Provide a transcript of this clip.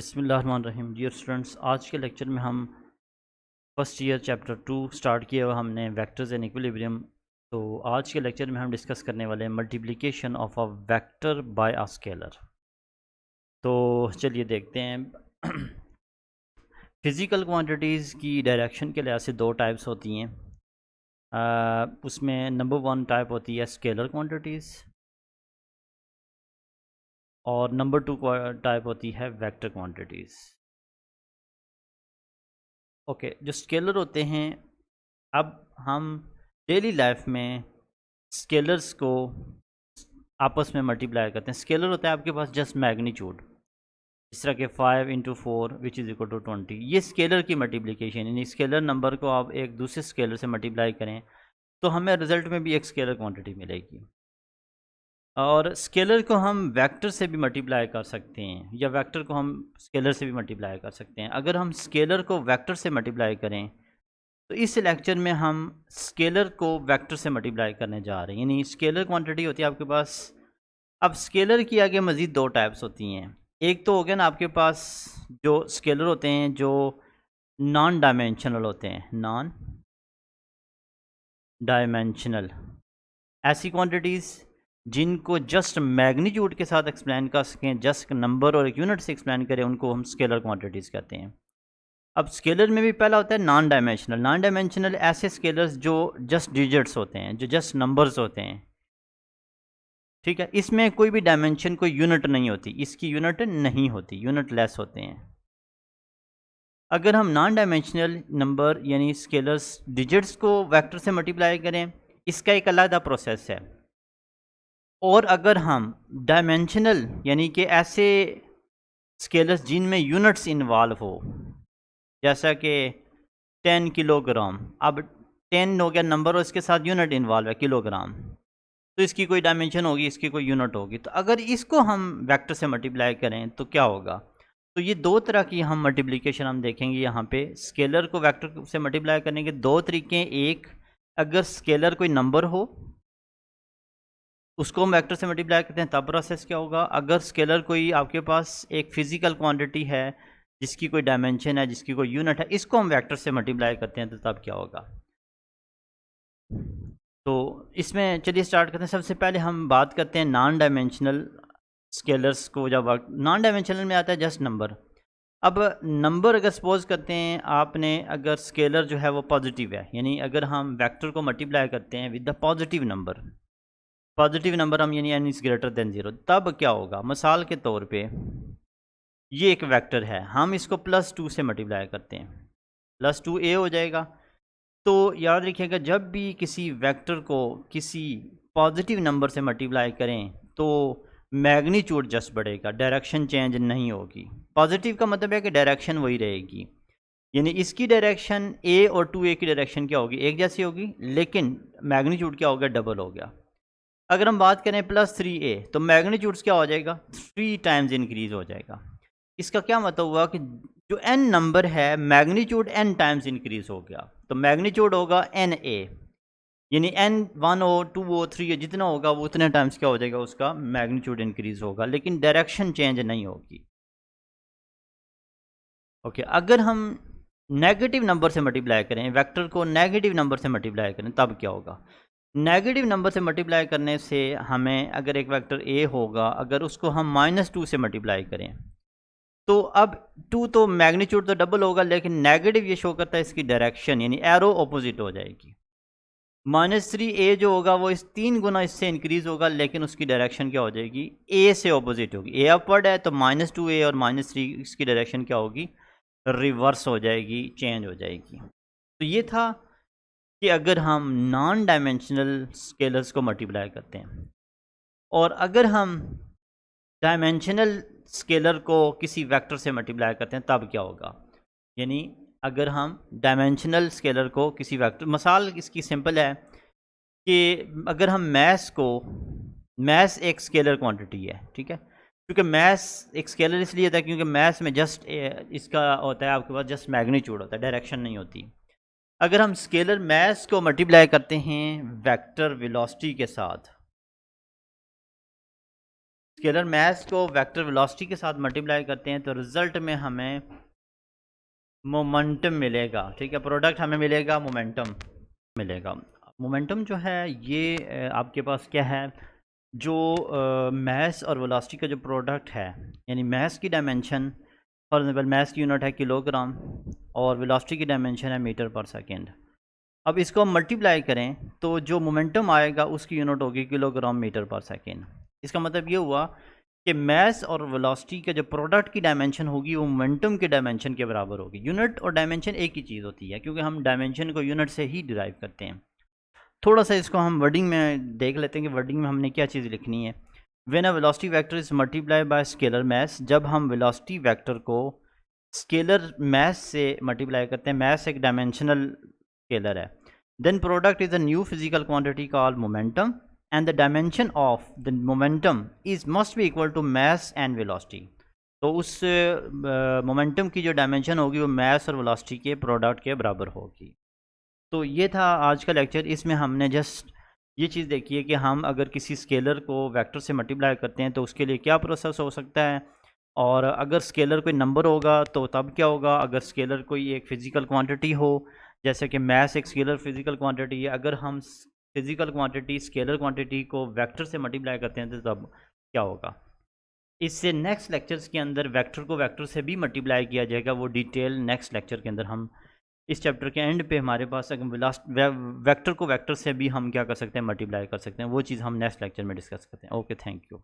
बिस्मिल्लाहिर्रहमानिर्रहीम। Dear students, आज के लेक्चर में हम फर्स्ट ईयर चैप्टर 2 स्टार्ट किया हुआ हमने वेक्टर्स एंड इक्विलिब्रियम। तो आज के लेक्चर में हम डिस्कस करने वाले हैं multiplication of a vector by a scalar. तो चलिए देखते हैं। फिज़िकल क्वांटिटीज़ की डायरेक्शन के लिहाज से दो टाइप्स होती हैं। उसमें नंबर वन टाइप होती है स्केलर क्वांटिटीज़ और नंबर टू टाइप होती है वेक्टर क्वांटिटीज़। ओके, जो स्केलर होते हैं, अब हम डेली लाइफ में स्केलर्स को आपस में मल्टीप्लाई करते हैं। स्केलर होता है आपके पास जस्ट मैग्नीट्यूड, इस तरह के 5 × 4 विच इज़ इक्वल टू 20। ये स्केलर की मल्टीप्लिकेशन, यानी स्केलर नंबर को आप एक दूसरे स्केलर से मल्टीप्लाई करें तो हमें रिजल्ट में भी एक स्केलर क्वांटिटी मिलेगी। और स्केलर को हम वेक्टर से भी मल्टीप्लाई कर सकते हैं या वेक्टर को हम स्केलर से भी मल्टीप्लाई कर सकते हैं। अगर हम स्केलर को वेक्टर से मल्टीप्लाई करें तो इस लेक्चर में हम स्केलर को वेक्टर से मल्टीप्लाई करने जा रहे हैं, यानी स्केलर क्वांटिटी होती है आपके पास। अब स्केलर की आगे मज़ीद दो टाइप्स होती हैं। एक तो हो गया ना आपके पास जो स्केलर होते हैं जो नॉन डायमेंशनल होते हैं, नॉन डायमेंशनल, ऐसी क्वांटिटीज़ जिनको जस्ट मैग्नीट्यूड के साथ एक्सप्लेन कर सकें, जस्ट नंबर और एक यूनिट से एक्सप्लेन करें, उनको हम स्केलर क्वांटिटीज़ कहते हैं। अब स्केलर में भी पहला होता है नॉन डायमेंशनल। नॉन डायमेंशनल ऐसे स्केलर्स जो जस्ट डिजिट्स होते हैं, जो जस्ट नंबर्स होते हैं, ठीक है। इसमें कोई भी डायमेंशन, कोई यूनिट नहीं होती, इसकी यूनिट नहीं होती, यूनिट लेस होते हैं। अगर हम नॉन डायमेंशनल नंबर यानी स्केलर्स डिजिट्स को वेक्टर से मल्टीप्लाई करें, इसका एक अलग प्रोसेस है। और अगर हम डायमेंशनल यानी कि ऐसे स्केलर्स जिनमें यूनिट्स इन्वॉल्व हो, जैसा कि 10 किलोग्राम, अब 10 हो गया नंबर और इसके साथ यूनिट इन्वॉल्व है किलोग्राम, तो इसकी कोई डायमेंशन होगी, इसकी कोई यूनिट होगी। तो अगर इसको हम वेक्टर से मल्टीप्लाई करें तो क्या होगा? तो ये दो तरह की हम मल्टीप्लिकेशन हम देखेंगे यहाँ पे। स्केलर को वेक्टर से मल्टीप्लाई करने के दो तरीके हैं। एक, अगर स्केलर कोई नंबर हो उसको हम वेक्टर से मल्टीप्लाई करते हैं, तब प्रोसेस क्या होगा? अगर स्केलर कोई आपके पास एक फिजिकल क्वांटिटी है जिसकी कोई डायमेंशन है, जिसकी कोई यूनिट है, इसको हम वेक्टर से मल्टीप्लाई करते हैं तो तब क्या होगा? तो इसमें चलिए स्टार्ट करते हैं। सबसे पहले हम बात करते हैं नॉन डायमेंशनल स्केलर्स को। जब नॉन डायमेंशनल में आता है जस्ट नंबर। अब नंबर अगर सपोज करते हैं आपने, अगर स्केलर जो है वो पॉजिटिव है, यानी अगर हम वेक्टर को मल्टीप्लाई करते हैं with the positive number, positive number हम यानी n इज़ ग्रेटर देन 0, तब क्या होगा? मिसाल के तौर पे ये एक वेक्टर है, हम इसको +2 से मल्टीप्लाई करते हैं, +2a हो जाएगा। तो याद रखिएगा, जब भी किसी वेक्टर को किसी पॉजिटिव नंबर से मल्टीप्लाई करें तो मैग्नीट्यूड जस्ट बढ़ेगा, डायरेक्शन चेंज नहीं होगी। पॉजिटिव का मतलब है कि डायरेक्शन वही रहेगी, यानी इसकी डायरेक्शन a और 2a की डायरेक्शन क्या होगी? एक जैसी होगी, लेकिन मैग्नीट्यूड क्या हो गया? डबल हो गया। अगर हम बात करें +3a, तो मैग्नीट्यूड्स क्या हो जाएगा? 3 टाइम्स इंक्रीज़ हो जाएगा। इसका क्या मतलब हुआ कि जो n नंबर है मैग्नीट्यूड n टाइम्स इंक्रीज़ हो गया, तो मैग्नीट्यूड होगा na, यानी n 1 हो, 2 हो, 3 हो, जितना होगा वो उतने टाइम्स क्या हो जाएगा? उसका मैग्नीट्यूड इंक्रीज़ होगा, लेकिन डायरेक्शन चेंज नहीं होगी। ओके, अगर हम नेगेटिव नंबर से मल्टीप्लाई करें, वेक्टर को नेगेटिव नंबर से मल्टीप्लाई करें, तब क्या होगा? नेगेटिव नंबर से मल्टीप्लाई करने से हमें, अगर एक वेक्टर a होगा, अगर उसको हम -2 से मल्टीप्लाई करें, तो अब 2 तो मैग्नीट्यूड तो डबल होगा, लेकिन नेगेटिव ये शो करता है इसकी डायरेक्शन, यानी एरो ऑपोजिट हो जाएगी। -3a जो होगा वो इस 3 गुना इससे इंक्रीज़ होगा, लेकिन उसकी डायरेक्शन क्या हो जाएगी? a से ऑपोजिट होगी। a अपवर्ड है तो -2a और -3 इसकी डायरेक्शन क्या होगी? रिवर्स हो जाएगी, चेंज हो जाएगी। तो ये था कि अगर हम नॉन डायमेंशनल स्केलर्स को मल्टीप्लाई करते हैं, और अगर हम डायमेंशनल स्केलर को किसी वेक्टर से मल्टीप्लाई करते हैं, तब क्या होगा? यानी अगर हम डायमेंशनल स्केलर को किसी वेक्टर, मिसाल इसकी सिंपल है कि अगर हम मैथ्स एक स्केलर क्वांटिटी है, ठीक है, क्योंकि मैथ्स एक स्केलर इसलिए होता है क्योंकि मैथ्स में जस्ट इसका होता है, आपके पास जस्ट मैग्नीट्यूड होता है, डायरेक्शन नहीं होती। अगर हम स्केलर मैथ्स को मल्टीप्लाई करते हैं वेक्टर वेलोसिटी के साथ, स्केलर मास को वेक्टर वेलोसिटी के साथ मल्टीप्लाई करते हैं तो रिज़ल्ट में हमें मोमेंटम मिलेगा। ठीक है, प्रोडक्ट हमें मिलेगा, मोमेंटम मिलेगा। मोमेंटम जो है ये आपके पास क्या है, जो मास और वेलोसिटी का जो प्रोडक्ट है, यानी मास की डायमेंशन, फॉर एग्जाम्पल मास की यूनिट है किलोग्राम और वेलोसिटी की डायमेंशन है मीटर पर सेकेंड। अब इसको हम मल्टीप्लाई करें तो जो मोमेंटम आएगा उसकी यूनिट होगी किलोग्राम मीटर पर सेकेंड। इसका मतलब ये हुआ कि मास और वेलोसिटी के जो प्रोडक्ट की डायमेंशन होगी वो मोमेंटम के डायमेंशन के बराबर होगी। यूनिट और डायमेंशन एक ही चीज़ होती है क्योंकि हम डायमेंशन को यूनिट से ही डिराइव करते हैं। थोड़ा सा इसको हम वर्डिंग में देख लेते हैं कि वर्डिंग में हमने क्या चीज़ लिखनी है। When a velocity vector is multiply by scalar mass, जब हम वेलोसिटी वेक्टर को स्केलर मास से मल्टीप्लाई करते हैं, मास एक डायमेंशनल स्केलर है, then product is a new physical quantity called momentum and the dimension of the momentum is must be equal to mass and velocity. तो उस momentum की जो डायमेंशन होगी वो मास और वेलोसिटी के प्रोडक्ट के बराबर होगी। तो ये था आज का लेक्चर। इसमें हमने जस्ट ये चीज़ देखी है कि हम अगर किसी स्केलर को वेक्टर से मल्टीप्लाई करते हैं तो उसके लिए क्या प्रोसेस हो सकता है, और अगर स्केलर कोई नंबर होगा तो तब क्या होगा, अगर स्केलर कोई एक फ़िज़िकल क्वांटिटी हो, जैसे कि मैथ एक स्केलर फ़िज़िकल क्वांटिटी है, अगर हम फ़िज़िकल क्वांटिटी स्केलर क्वांटिटी को वेक्टर से मल्टीप्लाई करते हैं तो तब क्या होगा। इससे नेक्स्ट लेक्चर्स के अंदर वेक्टर को वेक्टर से भी मल्टीप्लाई किया जाएगा, वो डिटेल नेक्स्ट लेक्चर के अंदर हम इस चैप्टर के एंड पे हमारे पास अगर लास्ट वेक्टर को वेक्टर से भी हम क्या कर सकते हैं, मल्टीप्लाई कर सकते हैं। वो चीज़ हम नेक्स्ट लेक्चर में डिस्कस करते हैं। Okay, thank you.